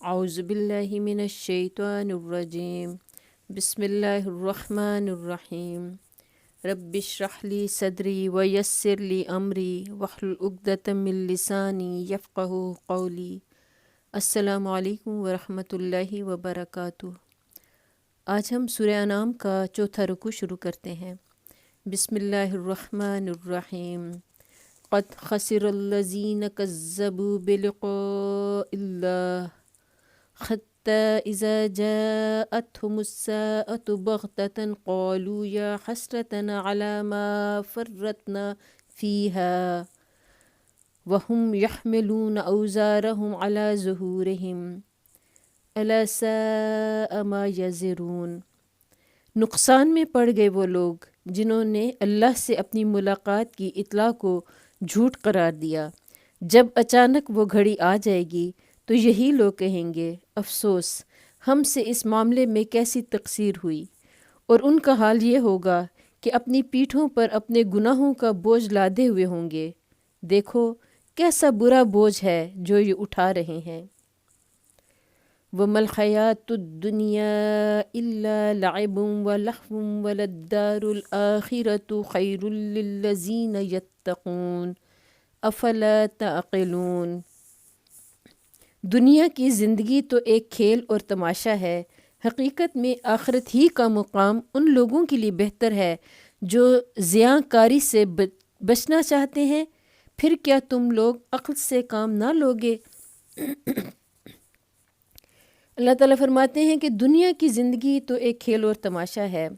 اعوذ باللہ من الشیطان الرجیم بسم اللہ الرحمن الرحیم رب اشرح لی صدری ویسر لی امری واحلل عقدۃ من لسانی یفقہوا قولی۔ السلام علیکم ورحمۃ اللہ وبرکاتہ۔ آج ہم سورہ انعام کا چوتھا رکوع شروع کرتے ہیں۔ بسم اللہ الرحمن الرحیم۔ قد خسر الذین کذبوا بلقاء اللہ حتى إذا جاءتهم الساءة بغتة قالوا يا حسرتنا على ما فرطنا فيها وهم يحملون أوزارهم على ظهورهم ألا ساء ما يزرون۔ نقصان میں پڑ گئے وہ لوگ جنہوں نے اللہ سے اپنی ملاقات کی اطلاع کو جھوٹ قرار دیا۔ جب اچانک وہ گھڑی آ جائے گی تو یہی لوگ کہیں گے، افسوس ہم سے اس معاملے میں کیسی تقصیر ہوئی، اور ان کا حال یہ ہوگا کہ اپنی پیٹھوں پر اپنے گناہوں کا بوجھ لادے ہوئے ہوں گے۔ دیکھو کیسا برا بوجھ ہے جو یہ اٹھا رہے ہیں۔ وَمَا الْحَيَاةُ الدُّنْيَا إِلَّا لَعِبٌ وَلَهْوٌ وَلَلدَّارُ الْآخِرَةُ خَيْرٌ لِّلَّذِينَ يَتَّقُونَ أَفَلَا تَعْقِلُونَ۔ دنیا کی زندگی تو ایک کھیل اور تماشا ہے، حقیقت میں آخرت ہی کا مقام ان لوگوں کے لیے بہتر ہے جو زیاں کاری سے بچنا چاہتے ہیں۔ پھر کیا تم لوگ عقل سے کام نہ لوگے؟ اللہ تعالیٰ فرماتے ہیں کہ دنیا کی زندگی تو ایک کھیل اور تماشا ہے۔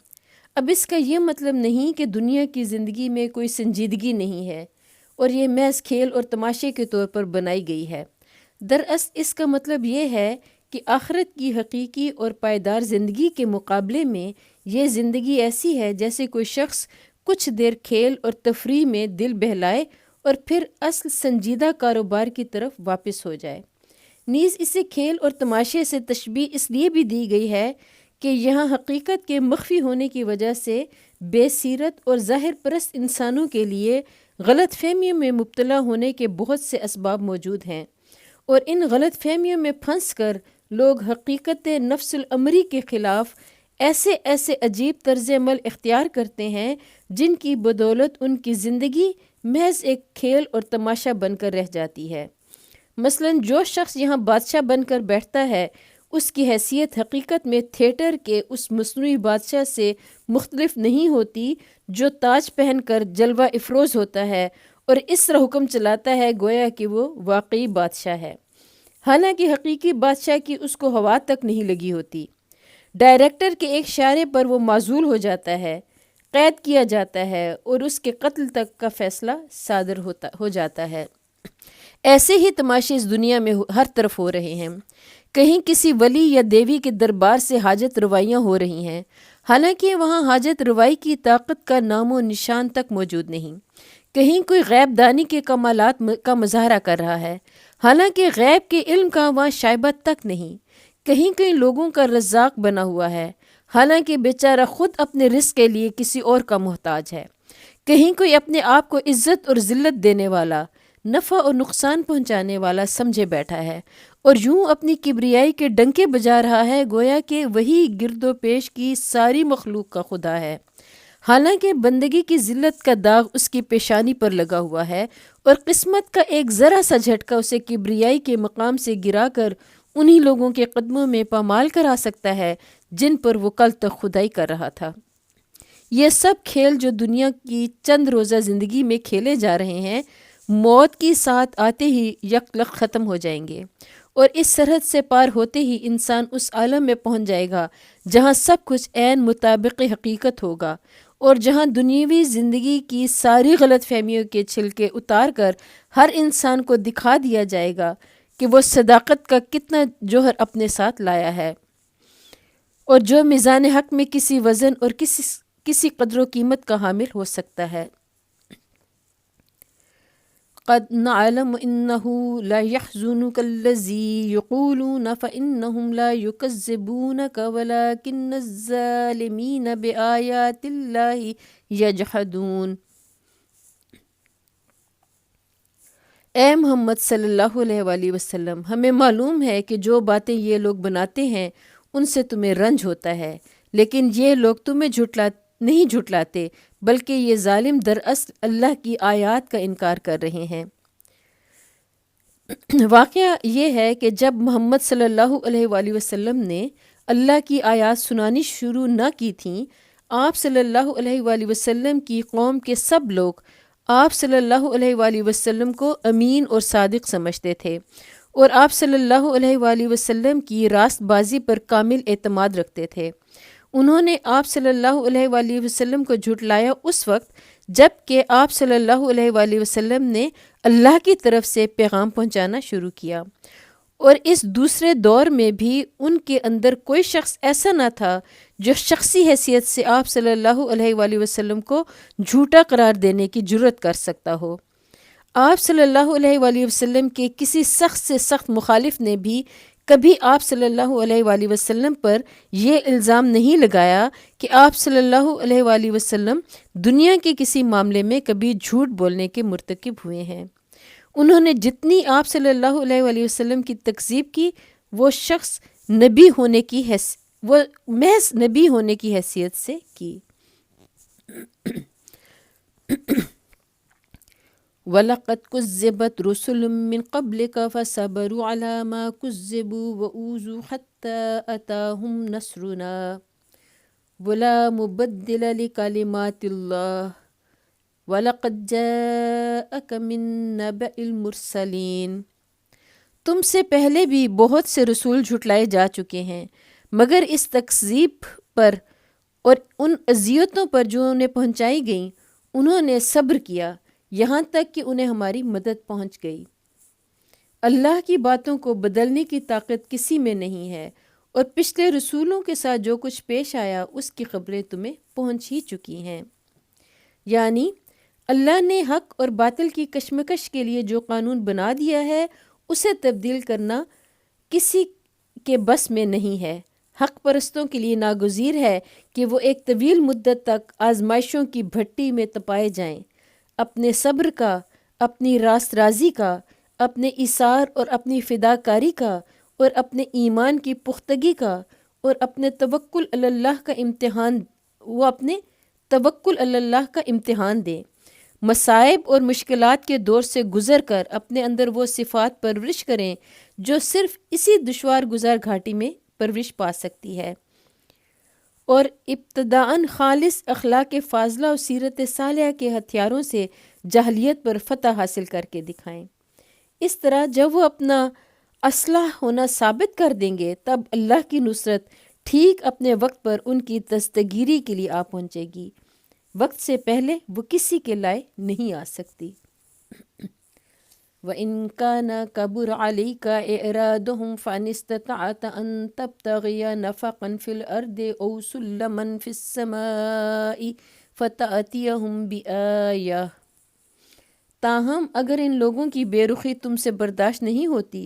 اب اس کا یہ مطلب نہیں کہ دنیا کی زندگی میں کوئی سنجیدگی نہیں ہے اور یہ محض کھیل اور تماشے کے طور پر بنائی گئی ہے۔ دراصل اس کا مطلب یہ ہے کہ آخرت کی حقیقی اور پائیدار زندگی کے مقابلے میں یہ زندگی ایسی ہے جیسے کوئی شخص کچھ دیر کھیل اور تفریح میں دل بہلائے اور پھر اصل سنجیدہ کاروبار کی طرف واپس ہو جائے۔ نیز اسے کھیل اور تماشے سے تشبیہ اس لیے بھی دی گئی ہے کہ یہاں حقیقت کے مخفی ہونے کی وجہ سے بے سیرت اور ظاہر پرست انسانوں کے لیے غلط فہمیوں میں مبتلا ہونے کے بہت سے اسباب موجود ہیں، اور ان غلط فہمیوں میں پھنس کر لوگ حقیقت نفس الامری کے خلاف ایسے عجیب طرز عمل اختیار کرتے ہیں جن کی بدولت ان کی زندگی محض ایک کھیل اور تماشا بن کر رہ جاتی ہے۔ مثلا جو شخص یہاں بادشاہ بن کر بیٹھتا ہے اس کی حیثیت حقیقت میں تھیٹر کے اس مصنوعی بادشاہ سے مختلف نہیں ہوتی جو تاج پہن کر جلوہ افروز ہوتا ہے اور اس طرح حکم چلاتا ہے گویا کہ وہ واقعی بادشاہ ہے، حالانکہ حقیقی بادشاہ کی اس کو ہوا تک نہیں لگی ہوتی۔ ڈائریکٹر کے ایک اشارے پر وہ معزول ہو جاتا ہے، قید کیا جاتا ہے اور اس کے قتل تک کا فیصلہ صادر ہو جاتا ہے۔ ایسے ہی تماشے اس دنیا میں ہر طرف ہو رہے ہیں۔ کہیں کسی ولی یا دیوی کے دربار سے حاجت روائیاں ہو رہی ہیں، حالانکہ وہاں حاجت روائی کی طاقت کا نام و نشان تک موجود نہیں۔ کہیں کوئی غیب دانی کے کمالات کا مظاہرہ کر رہا ہے، حالانکہ غیب کے علم کا وہاں شائبہ تک نہیں۔ کہیں کئی لوگوں کا رزاق بنا ہوا ہے، حالانکہ بیچارہ خود اپنے رزق کے لیے کسی اور کا محتاج ہے۔ کہیں کوئی اپنے آپ کو عزت اور ذلت دینے والا، نفع اور نقصان پہنچانے والا سمجھے بیٹھا ہے اور یوں اپنی کبریائی کے ڈنکے بجا رہا ہے گویا کہ وہی گرد و پیش کی ساری مخلوق کا خدا ہے، حالانکہ بندگی کی ذلت کا داغ اس کی پیشانی پر لگا ہوا ہے اور قسمت کا ایک ذرا سا جھٹکا اسے کبریائی کے مقام سے گرا کر انہی لوگوں کے قدموں میں پامال کرا سکتا ہے جن پر وہ کل تک خدائی کر رہا تھا۔ یہ سب کھیل جو دنیا کی چند روزہ زندگی میں کھیلے جا رہے ہیں، موت کی ساتھ آتے ہی یکلخ ختم ہو جائیں گے، اور اس سرحد سے پار ہوتے ہی انسان اس عالم میں پہنچ جائے گا جہاں سب کچھ عین مطابق حقیقت ہوگا، اور جہاں دنیاوی زندگی کی ساری غلط فہمیوں کے چھلکے اتار کر ہر انسان کو دکھا دیا جائے گا کہ وہ صداقت کا کتنا جوہر اپنے ساتھ لایا ہے، اور جو میزان حق میں کسی وزن اور کسی قدر و قیمت کا حامل ہو سکتا ہے۔ قد نعلم انه لا يحزنك الذي يقولون فانهم لا يكذبونك ولكن الظالمين بآيات الله يجحدون۔ اے محمد صلی اللہ علیہ وآلہ وسلم، ہمیں معلوم ہے کہ جو باتیں یہ لوگ بناتے ہیں ان سے تمہیں رنج ہوتا ہے، لیکن یہ لوگ تمہیں نہیں جھٹلاتے، بلکہ یہ ظالم دراصل اللہ کی آیات کا انکار کر رہے ہیں۔ واقعہ یہ ہے کہ جب محمد صلی اللہ علیہ وآلہ وسلم نے اللہ کی آیات سنانی شروع نہ کی تھیں، آپ صلی اللہ علیہ وآلہ وسلم کی قوم کے سب لوگ آپ صلی اللہ علیہ وآلہ وسلم کو امین اور صادق سمجھتے تھے، اور آپ صلی اللہ علیہ وآلہ وسلم کی راست بازی پر کامل اعتماد رکھتے تھے۔ انہوں نے آپ صلی اللہ علیہ وآلہ وسلم کو جھٹلایا اس وقت جب کہ آپ صلی اللہ علیہ وآلہ وسلم نے اللہ کی طرف سے پیغام پہنچانا شروع کیا، اور اس دوسرے دور میں بھی ان کے اندر کوئی شخص ایسا نہ تھا جو شخصی حیثیت سے آپ صلی اللہ علیہ وآلہ وسلم کو جھوٹا قرار دینے کی جرت کر سکتا ہو۔ آپ صلی اللہ علیہ وآلہ وسلم کے کسی سخت سے سخت مخالف نے بھی کبھی آپ صلی اللہ علیہ وآلہ وسلم پر یہ الزام نہیں لگایا کہ آپ صلی اللہ علیہ وآلہ وسلم دنیا کے کسی معاملے میں کبھی جھوٹ بولنے کے مرتکب ہوئے ہیں۔ انہوں نے جتنی آپ صلی اللہ علیہ وآلہ وسلم کی تکذیب کی، وہ شخص وہ محض نبی ہونے کی حیثیت سے کی۔ وَلَقَدْ كُذِّبَتْ رُسُلٌ مِّن قَبْلِكَ فَصَبَرُوا عَلَىٰ مَا كُذِّبُوا وَأُوذُوا حَتَّىٰ أَتَاهُمْ نَصْرُنَا وَلَا مُبَدِّلَ لِكَلِمَاتِ اللَّهِ وَلَقَدْ جَاءَكَ مِن نَّبَإِ الْمُرْسَلِينَ۔ تم سے پہلے بھی بہت سے رسول جھٹلائے جا چکے ہیں، مگر اس تکذیب پر اور ان اذیتوں پر جو انہیں پہنچائی گئیں انہوں نے صبر کیا یہاں تک کہ انہیں ہماری مدد پہنچ گئی۔ اللہ کی باتوں کو بدلنے کی طاقت کسی میں نہیں ہے، اور پچھلے رسولوں کے ساتھ جو کچھ پیش آیا اس کی خبریں تمہیں پہنچ ہی چکی ہیں۔ یعنی اللہ نے حق اور باطل کی کشمکش کے لیے جو قانون بنا دیا ہے اسے تبدیل کرنا کسی کے بس میں نہیں ہے۔ حق پرستوں کے لیے ناگزیر ہے کہ وہ ایک طویل مدت تک آزمائشوں کی بھٹی میں تپائے جائیں، اپنے صبر کا، اپنی راست رازی کا، اپنے ایثار اور اپنی فداکاری کا، اور اپنے ایمان کی پختگی کا، اور اپنے توکل علی اللہ کا امتحان دیں۔ مصائب اور مشکلات کے دور سے گزر کر اپنے اندر وہ صفات پرورش کریں جو صرف اسی دشوار گزار گھاٹی میں پرورش پا سکتی ہے، اور ابتداءً خالص اخلاق فاضلہ اور سیرت صالحہ کے ہتھیاروں سے جاہلیت پر فتح حاصل کر کے دکھائیں۔ اس طرح جب وہ اپنا اصلاح ہونا ثابت کر دیں گے تب اللہ کی نصرت ٹھیک اپنے وقت پر ان کی دستگیری کے لیے آ پہنچے گی، وقت سے پہلے وہ کسی کے لائے نہیں آ سکتی۔ وَإِن كَانَ كَبُرَ عَلَيْكَ إِعْرَاضُهُمْ فَإِنِ اسْتَطَعْتَ أَن تَبْتَغِيَ نَفَقًا فِي الْأَرْضِ أَوْ سُلَّمًا فِي السَّمَاءِ فَتَأْتِيَهُمْ بِآيَةٍ۔ تاہم اگر ان لوگوں کی بے رخی تم سے برداشت نہیں ہوتی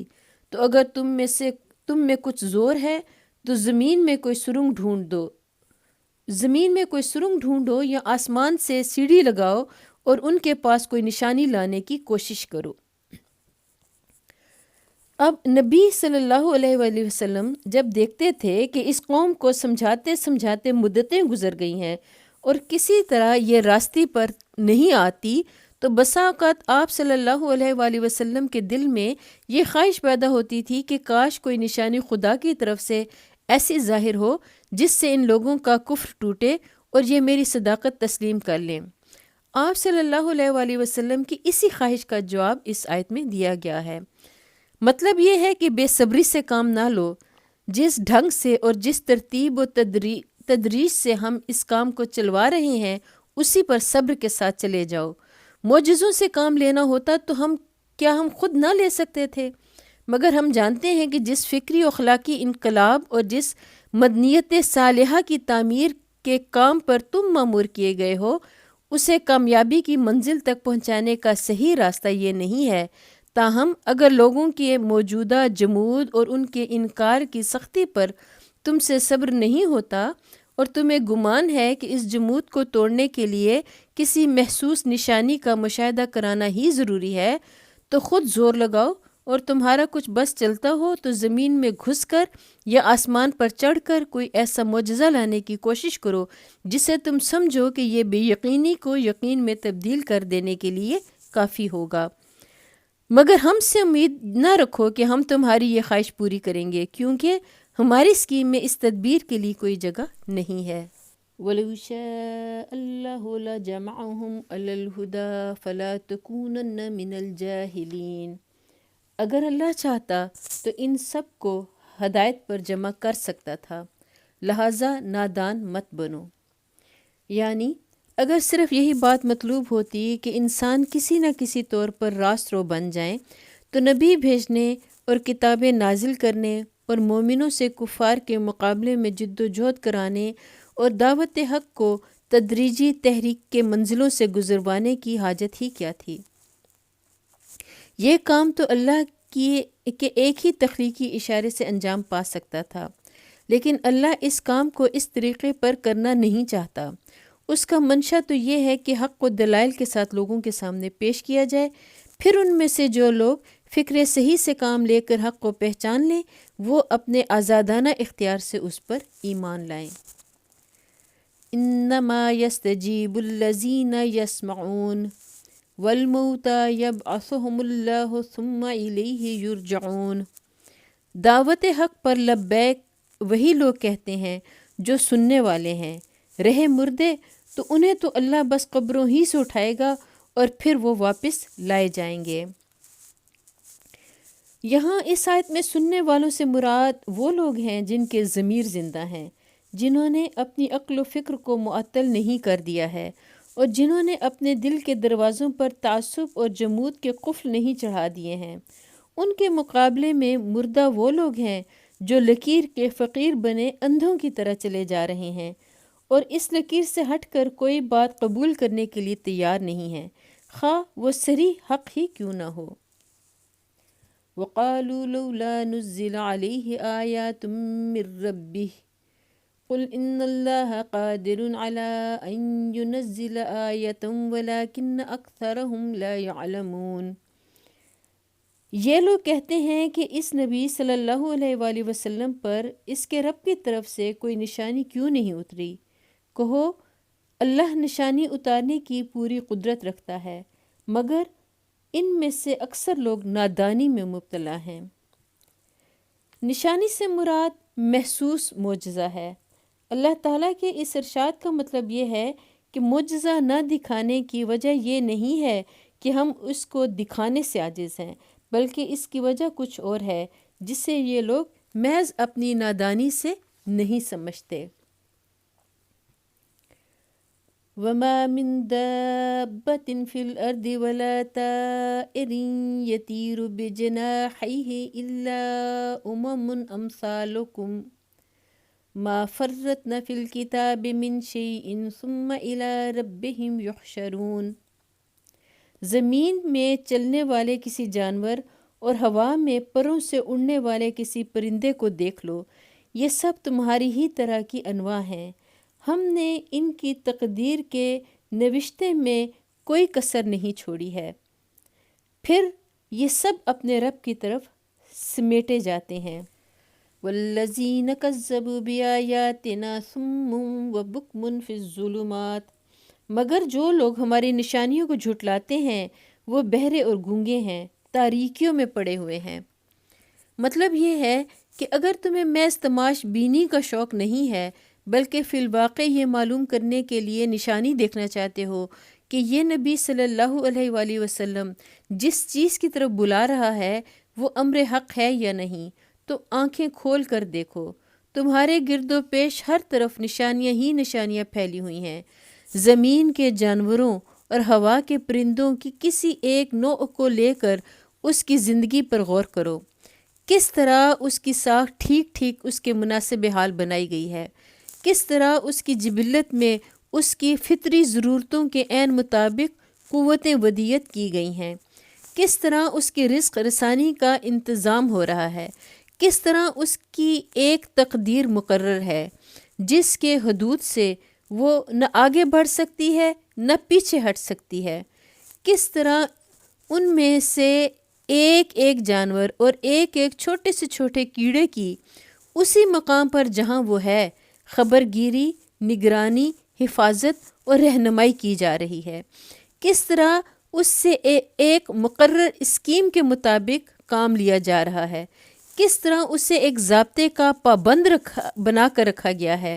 تو اگر تم میں کچھ زور ہے تو زمین میں کوئی سرنگ ڈھونڈو یا آسمان سے سیڑھی لگاؤ اور ان کے پاس کوئی نشانی لانے کی کوشش کرو۔ اب نبی صلی اللہ علیہ وآلہ وسلم جب دیکھتے تھے کہ اس قوم کو سمجھاتے سمجھاتے مدتیں گزر گئی ہیں اور کسی طرح یہ راستے پر نہیں آتی، تو بسا اوقات آپ صلی اللہ علیہ وآلہ وسلم کے دل میں یہ خواہش پیدا ہوتی تھی کہ کاش کوئی نشانی خدا کی طرف سے ایسی ظاہر ہو جس سے ان لوگوں کا کفر ٹوٹے اور یہ میری صداقت تسلیم کر لیں۔ آپ صلی اللہ علیہ وآلہ وسلم کی اسی خواہش کا جواب اس آیت میں دیا گیا ہے۔ مطلب یہ ہے کہ بے صبری سے کام نہ لو، جس ڈھنگ سے اور جس ترتیب و تدریج سے ہم اس کام کو چلوا رہے ہیں اسی پر صبر کے ساتھ چلے جاؤ۔ معجزوں سے کام لینا ہوتا تو ہم خود نہ لے سکتے تھے، مگر ہم جانتے ہیں کہ جس فکری و اخلاقی انقلاب اور جس مدنیت صالحہ کی تعمیر کے کام پر تم مامور کیے گئے ہو اسے کامیابی کی منزل تک پہنچانے کا صحیح راستہ یہ نہیں ہے۔ تاہم اگر لوگوں کے موجودہ جمود اور ان کے انکار کی سختی پر تم سے صبر نہیں ہوتا اور تمہیں گمان ہے کہ اس جمود کو توڑنے کے لیے کسی محسوس نشانی کا مشاہدہ کرانا ہی ضروری ہے، تو خود زور لگاؤ، اور تمہارا کچھ بس چلتا ہو تو زمین میں گھس کر یا آسمان پر چڑھ کر کوئی ایسا معجزہ لانے کی کوشش کرو جسے تم سمجھو کہ یہ بے یقینی کو یقین میں تبدیل کر دینے کے لیے کافی ہوگا۔ مگر ہم سے امید نہ رکھو کہ ہم تمہاری یہ خواہش پوری کریں گے، کیونکہ ہماری اسکیم میں اس تدبیر کے لیے کوئی جگہ نہیں ہے۔ وَلَوْ شَاءَ اللَّهُ لَجَمَعَهُمْ عَلَى الْهُدَى فَلَا تَكُونَنَّ مِنَ الْجَاهِلِينَ۔ اگر اللہ چاہتا تو ان سب کو ہدایت پر جمع کر سکتا تھا، لہٰذا نادان مت بنو۔ یعنی اگر صرف یہی بات مطلوب ہوتی کہ انسان کسی نہ کسی طور پر راست رو بن جائیں تو نبی بھیجنے اور کتابیں نازل کرنے اور مومنوں سے کفار کے مقابلے میں جد و جہد کرانے اور دعوت حق کو تدریجی تحریک کے منزلوں سے گزروانے کی حاجت ہی کیا تھی؟ یہ کام تو اللہ کے ایک ہی تخلیقی اشارے سے انجام پا سکتا تھا، لیکن اللہ اس کام کو اس طریقے پر کرنا نہیں چاہتا۔ اس کا منشا تو یہ ہے کہ حق کو دلائل کے ساتھ لوگوں کے سامنے پیش کیا جائے، پھر ان میں سے جو لوگ فکر صحیح سے کام لے کر حق کو پہچان لیں وہ اپنے آزادانہ اختیار سے اس پر ایمان لائیں۔ انما یستجیب الذین یسمعون والموتى یبعثهم اللہ ثم الیہ یرجعون۔ دعوت حق پر لبیک وہی لوگ کہتے ہیں جو سننے والے ہیں، رہے مردے تو انہیں تو اللہ بس قبروں ہی سے اٹھائے گا اور پھر وہ واپس لائے جائیں گے۔ یہاں اس آیت میں سننے والوں سے مراد وہ لوگ ہیں جن کے ضمیر زندہ ہیں، جنہوں نے اپنی عقل و فکر کو معطل نہیں کر دیا ہے اور جنہوں نے اپنے دل کے دروازوں پر تعصب اور جمود کے قفل نہیں چڑھا دیے ہیں۔ ان کے مقابلے میں مردہ وہ لوگ ہیں جو لکیر کے فقیر بنے اندھوں کی طرح چلے جا رہے ہیں اور اس لکیر سے ہٹ کر کوئی بات قبول کرنے کے لیے تیار نہیں ہیں، خواہ وہ صریح حق ہی کیوں نہ ہو۔ وَقَالُوا لَوْلَا نُزِّلَ عَلَيْهِ آيَاتٌ مِّن رَّبِّهِ قُلْ إِنَّ اللَّهَ قَادِرٌ عَلَىٰ أَن يُنَزِّلَ آيَةً وَلَٰكِنَّ أَكْثَرَهُمْ لَا يَعْلَمُونَ۔ یہ لوگ کہتے ہیں کہ اس نبی صلی اللہ علیہ وآلہ وسلم پر اس کے رب کی طرف سے کوئی نشانی کیوں نہیں اتری؟ کہو اللہ نشانی اتارنے کی پوری قدرت رکھتا ہے، مگر ان میں سے اکثر لوگ نادانی میں مبتلا ہیں۔ نشانی سے مراد محسوس معجزہ ہے۔ اللہ تعالیٰ کے اس ارشاد کا مطلب یہ ہے کہ معجزہ نہ دکھانے کی وجہ یہ نہیں ہے کہ ہم اس کو دکھانے سے عاجز ہیں، بلکہ اس کی وجہ کچھ اور ہے جسے یہ لوگ محض اپنی نادانی سے نہیں سمجھتے۔ وَمَا مِن دَابَّةٍ فِي الْأَرْضِ وَلَا طَائِرٍ يَطِيرُ بِجَنَاحَيْهِ إِلَّا أُمَمٌ أَمْثَالُكُمْ مَا فَرَّطْنَا فِي الْكِتَابِ مِن شَيْءٍ ثُمَّ إِلَىٰ رَبِّهِمْ يُحْشَرُونَ۔ زمین میں چلنے والے کسی جانور اور ہوا میں پروں سے اڑنے والے کسی پرندے کو دیکھ لو، یہ سب تمہاری ہی طرح کی انواع ہیں۔ ہم نے ان کی تقدیر کے نوشتے میں کوئی کسر نہیں چھوڑی ہے، پھر یہ سب اپنے رب کی طرف سمیٹے جاتے ہیں۔ وَالَّذِينَ كَذَّبُوا بِآيَاتِنَا صُمٌّ وَبُكْمٌ فِي الظُّلُمَاتِ۔ مگر جو لوگ ہماری نشانیوں کو جھٹلاتے ہیں وہ بہرے اور گونگے ہیں، تاریکیوں میں پڑے ہوئے ہیں۔ مطلب یہ ہے کہ اگر تمہیں محض تماش بینی کا شوق نہیں ہے بلکہ فی الواقع یہ معلوم کرنے کے لیے نشانی دیکھنا چاہتے ہو کہ یہ نبی صلی اللہ علیہ وآلہ وسلم جس چیز کی طرف بلا رہا ہے وہ امر حق ہے یا نہیں، تو آنکھیں کھول کر دیکھو، تمہارے گرد و پیش ہر طرف نشانیاں ہی نشانیاں پھیلی ہوئی ہیں۔ زمین کے جانوروں اور ہوا کے پرندوں کی کسی ایک نوع کو لے کر اس کی زندگی پر غور کرو، کس طرح اس کی ساکھ ٹھیک ٹھیک اس کے مناسب حال بنائی گئی ہے، کس طرح اس کی جبلت میں اس کی فطری ضرورتوں کے عین مطابق قوتیں ودیت کی گئی ہیں، کس طرح اس کی رزق رسانی کا انتظام ہو رہا ہے، کس طرح اس کی ایک تقدیر مقرر ہے جس کے حدود سے وہ نہ آگے بڑھ سکتی ہے نہ پیچھے ہٹ سکتی ہے، کس طرح ان میں سے ایک ایک جانور اور ایک ایک چھوٹے سے چھوٹے کیڑے کی اسی مقام پر جہاں وہ ہے خبر گیری، نگرانی، حفاظت اور رہنمائی کی جا رہی ہے۔ کس طرح اس سے ایک مقرر اسکیم کے مطابق کام لیا جا رہا ہے، کس طرح اسے ایک ضابطے کا پابند بنا کر رکھا گیا ہے،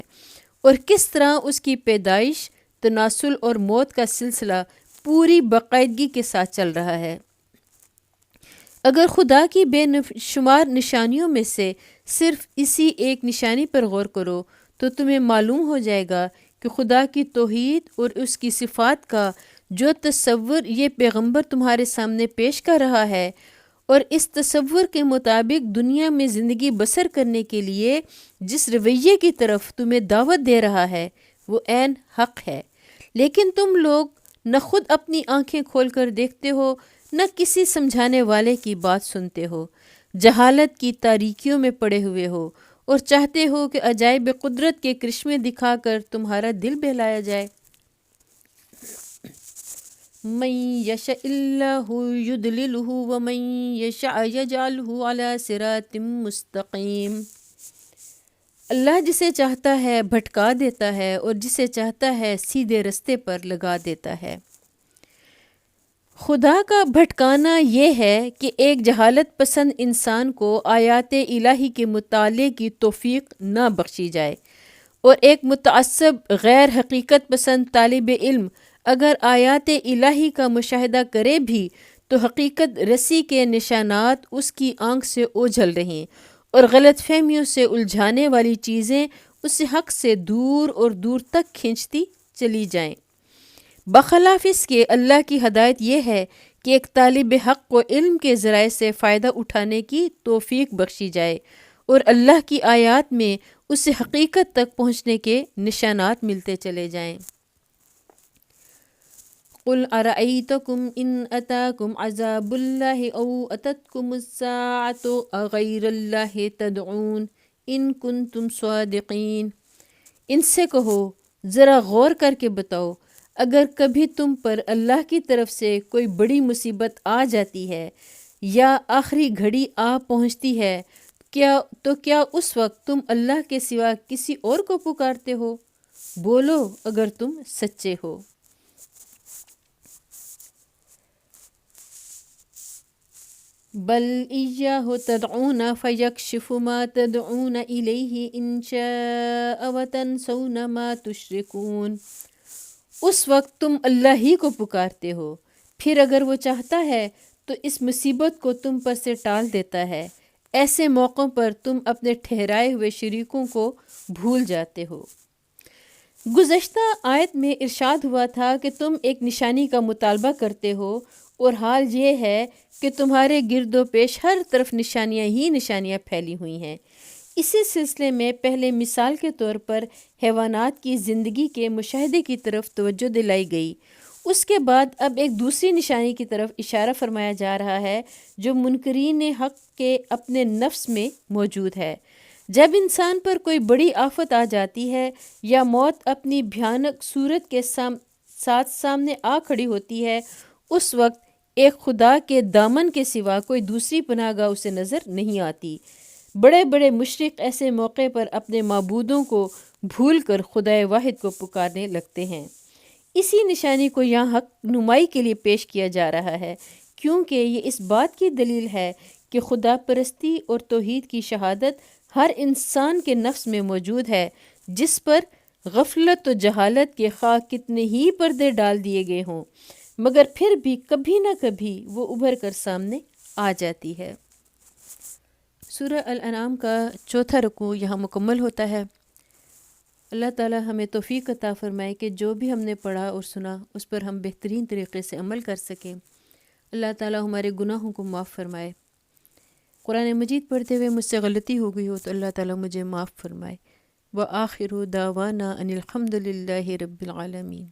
اور کس طرح اس کی پیدائش، تناسل اور موت کا سلسلہ پوری باقاعدگی کے ساتھ چل رہا ہے۔ اگر خدا کی بے شمار نشانیوں میں سے صرف اسی ایک نشانی پر غور کرو تو تمہیں معلوم ہو جائے گا کہ خدا کی توحید اور اس کی صفات کا جو تصور یہ پیغمبر تمہارے سامنے پیش کر رہا ہے اور اس تصور کے مطابق دنیا میں زندگی بسر کرنے کے لیے جس رویے کی طرف تمہیں دعوت دے رہا ہے وہ عین حق ہے، لیکن تم لوگ نہ خود اپنی آنکھیں کھول کر دیکھتے ہو نہ کسی سمجھانے والے کی بات سنتے ہو، جہالت کی تاریکیوں میں پڑے ہوئے ہو اور چاہتے ہو کہ عجائب قدرت کے کرشمے دکھا کر تمہارا دل بہلایا جائے۔ من یشاء اللہ یضللہ ومن یشاء یجعلہ علی صراط مستقیم۔ اللہ جسے چاہتا ہے بھٹکا دیتا ہے اور جسے چاہتا ہے سیدھے رستے پر لگا دیتا ہے۔ خدا کا بھٹکانا یہ ہے کہ ایک جہالت پسند انسان کو آیات الہی کے مطالعے کی توفیق نہ بخشی جائے، اور ایک متعصب غیر حقیقت پسند طالب علم اگر آیات الہی کا مشاہدہ کرے بھی تو حقیقت رسی کے نشانات اس کی آنکھ سے اوجھل رہیں اور غلط فہمیوں سے الجھانے والی چیزیں اسے حق سے دور اور دور تک کھینچتی چلی جائیں۔ بخلاف اس کے اللہ کی ہدایت یہ ہے کہ ایک طالب حق کو علم کے ذرائع سے فائدہ اٹھانے کی توفیق بخشی جائے اور اللہ کی آیات میں اسے حقیقت تک پہنچنے کے نشانات ملتے چلے جائیں۔ قل ارأیتکم ان اتاکم عذاب اللہ او اتتکم الساعۃ اغیر اللہ تدعون ان کنتم صادقین۔ ان سے کہو ذرا غور کر کے بتاؤ، اگر کبھی تم پر اللہ کی طرف سے کوئی بڑی مصیبت آ جاتی ہے یا آخری گھڑی آ پہنچتی ہے کیا اس وقت تم اللہ کے سوا کسی اور کو پکارتے ہو؟ بولو اگر تم سچے ہو۔ بل ایاہ تدعون فیکشف ما تدعون الیہ ان شاء وتنسون ما تشرکون۔ اس وقت تم اللہ ہی کو پکارتے ہو، پھر اگر وہ چاہتا ہے تو اس مصیبت کو تم پر سے ٹال دیتا ہے۔ ایسے موقعوں پر تم اپنے ٹھہرائے ہوئے شریکوں کو بھول جاتے ہو۔ گزشتہ آیت میں ارشاد ہوا تھا کہ تم ایک نشانی کا مطالبہ کرتے ہو، اور حال یہ ہے کہ تمہارے گرد و پیش ہر طرف نشانیاں ہی نشانیاں پھیلی ہوئی ہیں۔ اسی سلسلے میں پہلے مثال کے طور پر حیوانات کی زندگی کے مشاہدے کی طرف توجہ دلائی گئی، اس کے بعد اب ایک دوسری نشانی کی طرف اشارہ فرمایا جا رہا ہے جو منکرین حق کے اپنے نفس میں موجود ہے۔ جب انسان پر کوئی بڑی آفت آ جاتی ہے یا موت اپنی بھیانک صورت کے ساتھ سامنے آ کھڑی ہوتی ہے، اس وقت ایک خدا کے دامن کے سوا کوئی دوسری پناہ گاہ اسے نظر نہیں آتی۔ بڑے بڑے مشرک ایسے موقع پر اپنے معبودوں کو بھول کر خدائے واحد کو پکارنے لگتے ہیں۔ اسی نشانی کو یہاں حق نمائی کے لیے پیش کیا جا رہا ہے، کیونکہ یہ اس بات کی دلیل ہے کہ خدا پرستی اور توحید کی شہادت ہر انسان کے نفس میں موجود ہے، جس پر غفلت و جہالت کے خواہ کتنے ہی پردے ڈال دیے گئے ہوں، مگر پھر بھی کبھی نہ کبھی وہ ابھر کر سامنے آ جاتی ہے۔ سورہ الانعام کا 4واں رکوع یہاں مکمل ہوتا ہے۔ اللہ تعالی ہمیں توفیق عطا فرمائے کہ جو بھی ہم نے پڑھا اور سنا اس پر ہم بہترین طریقے سے عمل کر سکیں۔ اللہ تعالی ہمارے گناہوں کو معاف فرمائے۔ قرآن مجید پڑھتے ہوئے مجھ سے غلطی ہو گئی ہو تو اللہ تعالی مجھے معاف فرمائے۔ وآخر دعوانا ان الحمد للہ رب العالمین۔